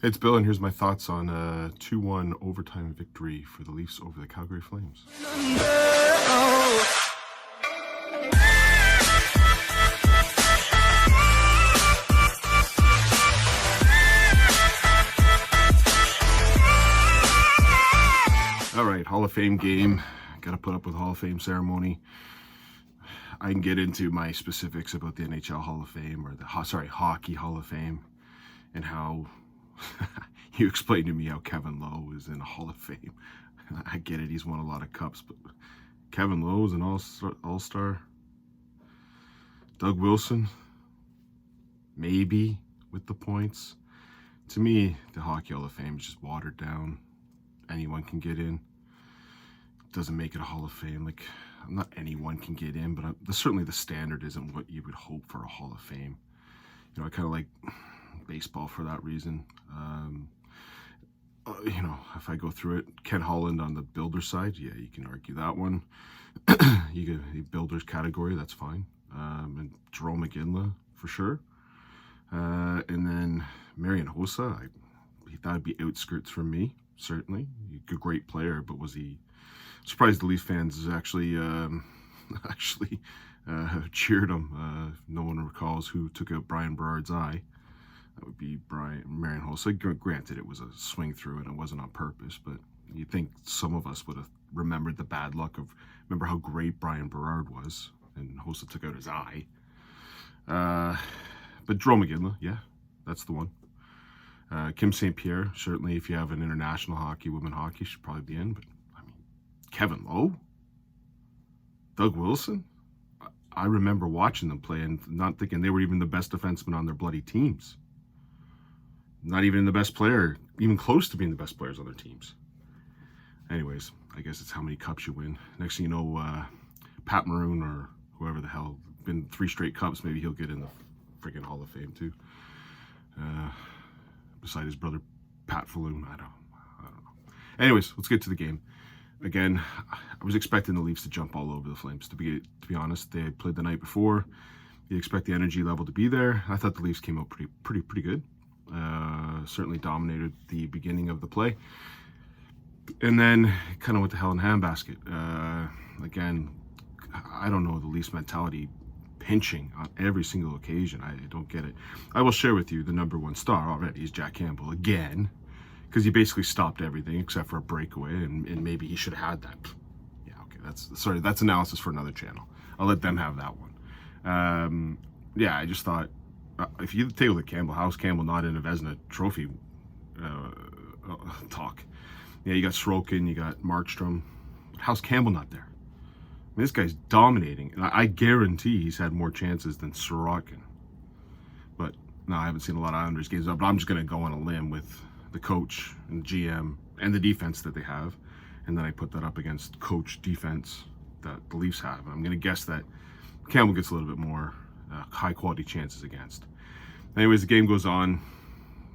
It's Bill, and here's my thoughts on a 2-1 overtime victory for the Leafs over the Calgary Flames. All right, Hall of Fame game. Got to put up with Hall of Fame ceremony. I can get into my specifics about the NHL Hall of Fame or the Hockey Hall of Fame and how you explained to me how Kevin Lowe is in the Hall of Fame. I get it, he's won a lot of cups, but Kevin Lowe is an all-star. Doug Wilson, maybe with the points. To me, the Hockey Hall of Fame is just watered down. Anyone can get in. Doesn't make it a Hall of Fame. Like, not anyone can get in, but certainly the standard isn't what you would hope for a Hall of Fame. You know, I kind of like baseball for that reason. You know, if I go through it, Ken Holland on the builder side, yeah, you can argue that one. You get a builders category, that's fine. And Jerome McGinley for sure. And then Marian Hossa, that would be outskirts for me, certainly. A great player, but was he? Surprised the Leafs fans actually cheered him. No one recalls who took out Brian Berard's eye. That would be Marian Hossa. Granted, it was a swing through and it wasn't on purpose, but you'd think some of us would have remembered the bad luck of, remember how great Brian Berard was, and Hossa took out his eye. But Jerome McGinley, yeah, that's the one. Kim St. Pierre, certainly if you have an international hockey, women hockey, should probably be in, but I mean, Kevin Lowe? Doug Wilson? I remember watching them play and not thinking they were even the best defensemen on their bloody teams. Not even the best player, even close to being the best players on their teams. Anyways, I guess it's how many cups you win. Next thing you know, Pat Maroon or whoever the hell, been 3 straight cups, maybe he'll get in the freaking Hall of Fame too. Beside his brother, Pat Falloon, I don't know. Anyways, let's get to the game. Again, I was expecting the Leafs to jump all over the Flames. To be honest, they had played the night before. You expect the energy level to be there. I thought the Leafs came out pretty good. Certainly dominated the beginning of the play, and then kind of went to hell in a handbasket. Again, I don't know the Leafs mentality, pinching on every single occasion. I don't get it. I will share with you the number 1 star already is Jack Campbell again, because he basically stopped everything except for a breakaway, and maybe he should have had that. Yeah, okay, that's analysis for another channel. I'll let them have that one. Yeah, I just thought, if you take a look at Campbell, how's Campbell not in a Vezina Trophy talk? Yeah, you got Sorokin, you got Markstrom. How's Campbell not there? I mean, this guy's dominating, and I guarantee he's had more chances than Sorokin. But no, I haven't seen a lot of Islanders games, but I'm just going to go on a limb with the coach and GM and the defense that they have, and then I put that up against coach defense that the Leafs have. I'm going to guess that Campbell gets a little bit more high-quality chances against. Anyways, the game goes on.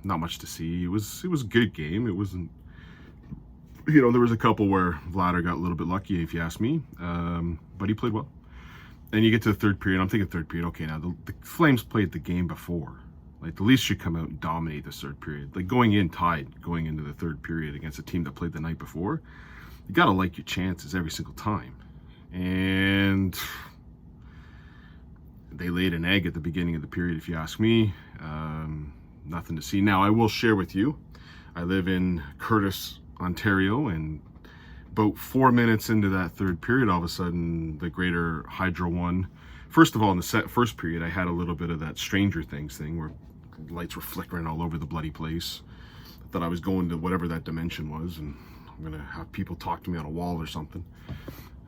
Not much to see. It was a good game. It wasn't, you know, there was a couple where Vladar got a little bit lucky, if you ask me, but he played well. And you get to the third period. I'm thinking third period. Okay, now the Flames played the game before. Like, the Leafs should come out and dominate this third period. Like, going into the third period against a team that played the night before, you got to like your chances every single time. And they laid an egg at the beginning of the period, if you ask me. Nothing to see. Now, I will share with you, I live in Curtis, Ontario, and about 4 minutes into that third period, all of a sudden, the Greater Hydro won. First of all, in the first period, I had a little bit of that Stranger Things thing where lights were flickering all over the bloody place. I thought I was going to whatever that dimension was, and I'm going to have people talk to me on a wall or something.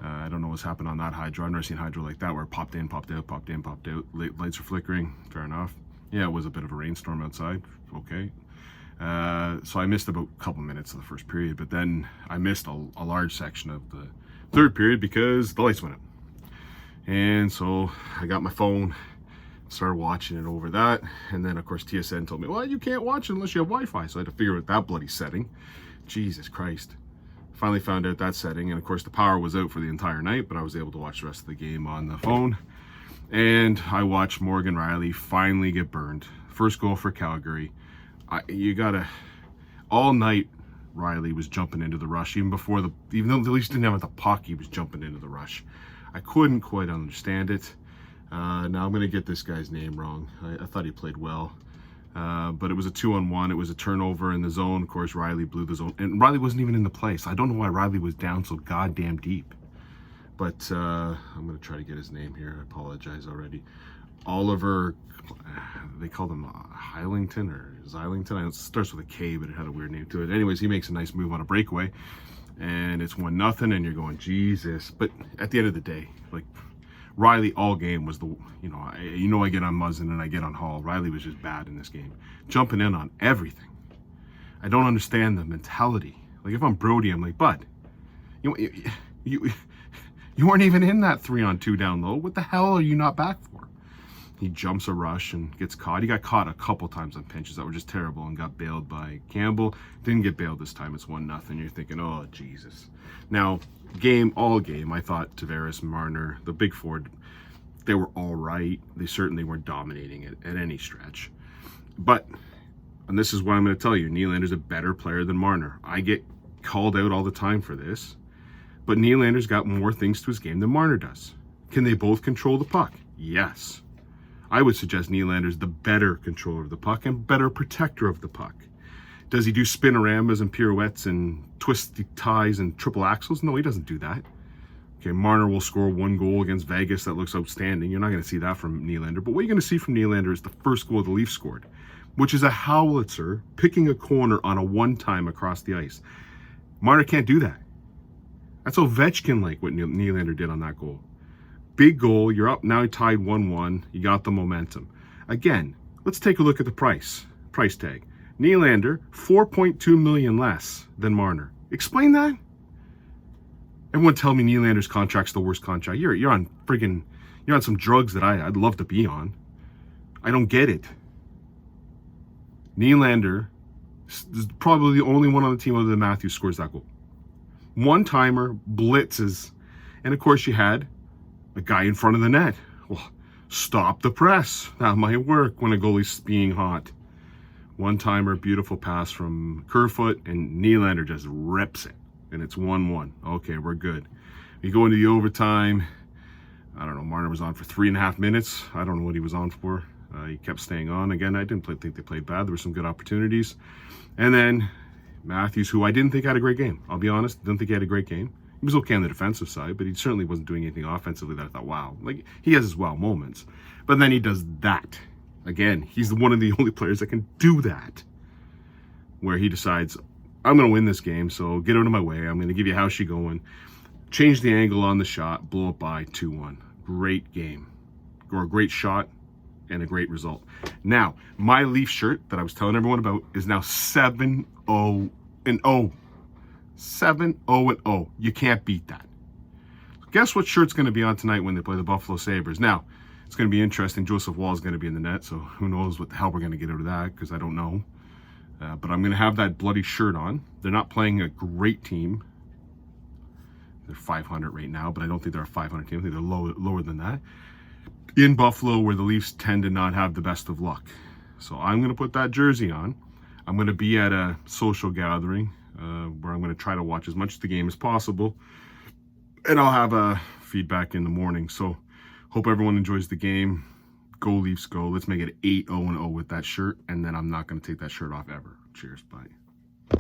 I don't know what's happened on that hydro. I've never seen hydro like that where it popped in, popped out, popped in, popped out. Lights are flickering. Fair enough. Yeah, it was a bit of a rainstorm outside. Okay. So I missed about a couple minutes of the first period, but then I missed a large section of the third period because the lights went out. And so I got my phone, started watching it over that. And then, of course, TSN told me, well, you can't watch it unless you have Wi-Fi. So I had to figure out that bloody setting. Jesus Christ. Finally found out that setting, and of course the power was out for the entire night, but I was able to watch the rest of the game on the phone. And I watched Morgan Rielly finally get burned. First goal for Calgary. You gotta, all night Riley was jumping into the rush, even though at least didn't have the puck, he was jumping into the rush. I couldn't quite understand it. Now I'm going to get this guy's name wrong. I thought he played well. But it was a 2-on-1. It was a turnover in the zone. Of course, Riley blew the zone. And Riley wasn't even in the place. I don't know why Riley was down so goddamn deep. But I'm going to try to get his name here. I apologize already. Oliver, they called him Hylington or Zylington. It starts with a K, but it had a weird name to it. Anyways, he makes a nice move on a breakaway. And it's 1-0, and you're going, Jesus. But at the end of the day, like, Riley all game was I get on Muzzin and I get on Hall. Riley was just bad in this game. Jumping in on everything. I don't understand the mentality. Like, if I'm Brody, I'm like, bud, you weren't even in that 3-on-2 down low. What the hell are you not back for? He jumps a rush and gets caught. He got caught a couple times on pinches that were just terrible and got bailed by Campbell. Didn't get bailed this time. It's 1-0. You're thinking, oh, Jesus. Now, all game, I thought Tavares, Marner, the big four, they were all right. They certainly weren't dominating it at any stretch. But, and this is what I'm going to tell you, Nylander's a better player than Marner. I get called out all the time for this. But Nylander's got more things to his game than Marner does. Can they both control the puck? Yes. I would suggest Nylander's the better controller of the puck and better protector of the puck. Does he do spinoramas and pirouettes and twisty ties and triple axles? No, he doesn't do that. Okay, Marner will score 1 goal against Vegas that looks outstanding. You're not going to see that from Nylander. But what you're going to see from Nylander is the first goal the Leafs scored, which is a howitzer picking a corner on a one-time across the ice. Marner can't do that. That's Ovechkin-like what Nylander did on that goal. Big goal, you're up now, tied 1-1, you got the momentum. Again, let's take a look at the price tag. Nylander, $4.2 million less than Marner. Explain that? Everyone tell me Nylander's contract's the worst contract. You're on some drugs that I'd love to be on. I don't get it. Nylander is probably the only one on the team other than Matthews scores that goal. One-timer, blitzes, and of course you had a guy in front of the net. Well, stop the press. That might work when a goalie's being hot. One-timer, beautiful pass from Kerfoot, and Nylander just rips it. And it's 1-1. Okay, we're good. We go into the overtime. I don't know, Marner was on for 3.5 minutes. I don't know what he was on for. He kept staying on. Again, I didn't think they played bad. There were some good opportunities. And then Matthews, who I didn't think had a great game. I'll be honest, didn't think he had a great game. He was okay on the defensive side, but he certainly wasn't doing anything offensively that I thought, wow. Like, he has his wow moments. But then he does that. Again, he's one of the only players that can do that. Where he decides, I'm going to win this game, so get out of my way. I'm going to give you how she going. Change the angle on the shot, blow it by 2-1. Great game. Or a great shot and a great result. Now, my Leaf shirt that I was telling everyone about is now 7-0-0. 7-0-0. You can't beat that. Guess what shirt's going to be on tonight when they play the Buffalo Sabres? Now, it's going to be interesting. Joseph Wall's going to be in the net, so who knows what the hell we're going to get out of that, because I don't know. But I'm going to have that bloody shirt on. They're not playing a great team. They're 500 right now, but I don't think they're a 500 team. I think they're lower than that. In Buffalo, where the Leafs tend to not have the best of luck. So I'm going to put that jersey on. I'm going to be at a social gathering where I'm going to try to watch as much of the game as possible. And I'll have a feedback in the morning. So hope everyone enjoys the game. Go Leafs, go. Let's make it 8-0-0 with that shirt. And then I'm not going to take that shirt off ever. Cheers. Bye.